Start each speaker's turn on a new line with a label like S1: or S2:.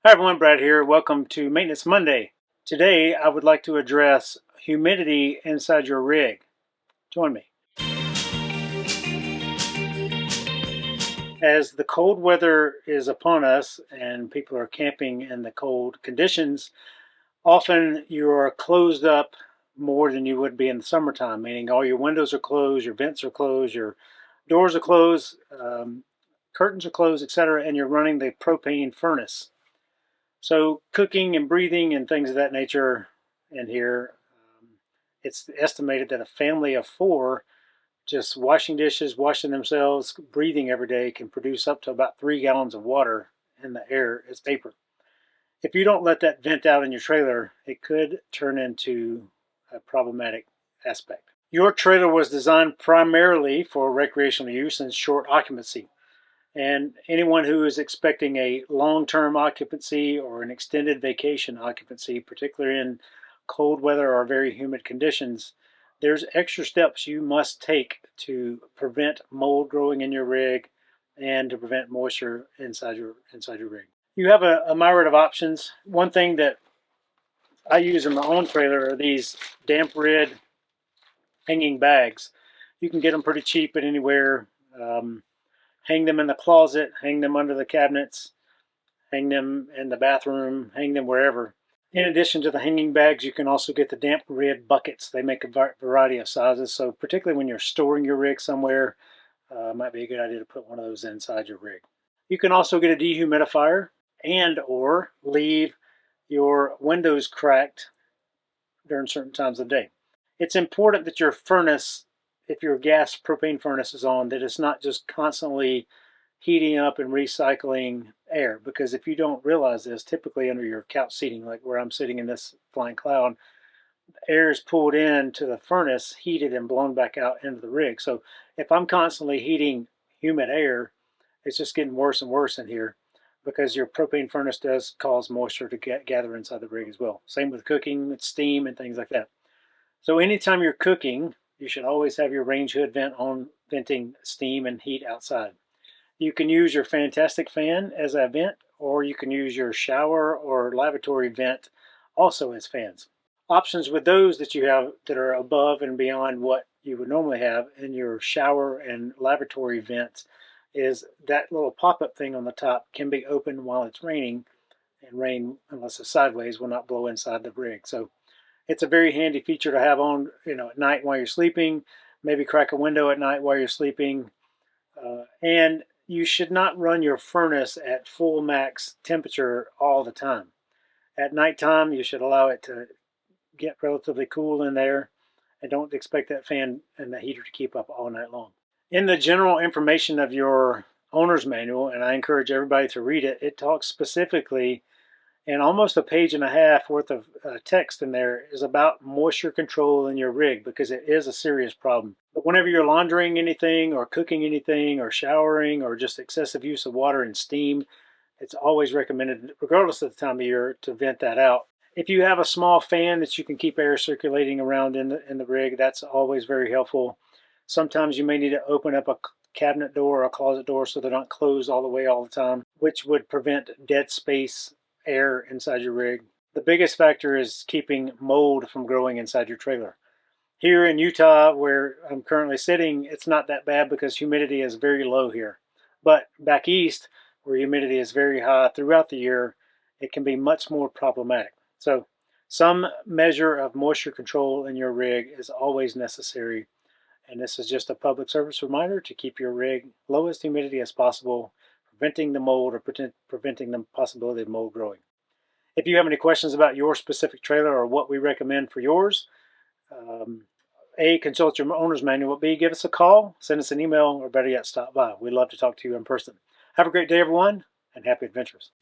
S1: Hi everyone, Brad here. Welcome to Maintenance Monday. Today I would like to address humidity inside your rig. Join me. As the cold weather is upon us and people are camping in the cold conditions, often you are closed up more than you would be in the summertime, meaning all your windows are closed, your vents are closed, your doors are closed, curtains are closed, etc., and you're running the propane furnace. So cooking and breathing and things of that nature in here, it's estimated that a family of four just washing dishes, washing themselves, breathing every day can produce up to about 3 gallons of water in the air as vapor. If you don't let that vent out in your trailer, it could turn into a problematic aspect. Your trailer was designed primarily for recreational use and short occupancy. And anyone who is expecting a long-term occupancy or an extended vacation occupancy, particularly in cold weather or very humid conditions, there's extra steps you must take to prevent mold growing in your rig and to prevent moisture inside your rig. You have a myriad of options. One thing that I use in my own trailer are these damp rid hanging bags. You can get them pretty cheap at anywhere. Hang them in the closet, hang them under the cabinets, hang them in the bathroom, hang them wherever. In addition to the hanging bags, you can also get the damp rid buckets. They make a variety of sizes, so particularly when you're storing your rig somewhere, it might be a good idea to put one of those inside your rig. You can also get a dehumidifier and or leave your windows cracked during certain times of day. It's important that your furnace, if your gas propane furnace is on, that it's not just constantly heating up and recycling air, because if you don't realize this, typically under your couch seating, like where I'm sitting in this flying cloud, air is pulled into the furnace, heated and blown back out into the rig. So if I'm constantly heating humid air, it's just getting worse and worse in here because your propane furnace does cause moisture to gather inside the rig as well. Same with cooking, with steam and things like that. So anytime you're cooking, you should always have your range hood vent on, venting steam and heat outside. You can use your fantastic fan as a vent, or you can use your shower or lavatory vent also as fans. Options with those that you have that are above and beyond what you would normally have in your shower and lavatory vents is that little pop-up thing on the top can be opened while it's raining, and rain, unless it's sideways, will not blow inside the rig. So it's a very handy feature to have on, at night while you're sleeping. Maybe crack a window at night while you're sleeping. And you should not run your furnace at full max temperature all the time. At nighttime, you should allow it to get relatively cool in there, and don't expect that fan and the heater to keep up all night long. In the general information of your owner's manual, and I encourage everybody to read it, it talks specifically, and almost a page and a half worth of text in there is about moisture control in your rig, because it is a serious problem. But whenever you're laundering anything or cooking anything or showering or just excessive use of water and steam, it's always recommended, regardless of the time of year, to vent that out. If you have a small fan that you can keep air circulating around in the rig, that's always very helpful. Sometimes you may need to open up a cabinet door or a closet door so they're not closed all the way all the time, which would prevent dead space air inside your rig. The biggest factor is keeping mold from growing inside your trailer. Here in Utah, where I'm currently sitting, it's not that bad because humidity is very low here. But back east, where humidity is very high throughout the year, it can be much more problematic. So some measure of moisture control in your rig is always necessary. And this is just a public service reminder to keep your rig lowest humidity as possible, preventing the mold or preventing the possibility of mold growing. If you have any questions about your specific trailer or what we recommend for yours, A, consult your owner's manual. B, give us a call, send us an email, or better yet, stop by. We'd love to talk to you in person. Have a great day, everyone, and happy adventures.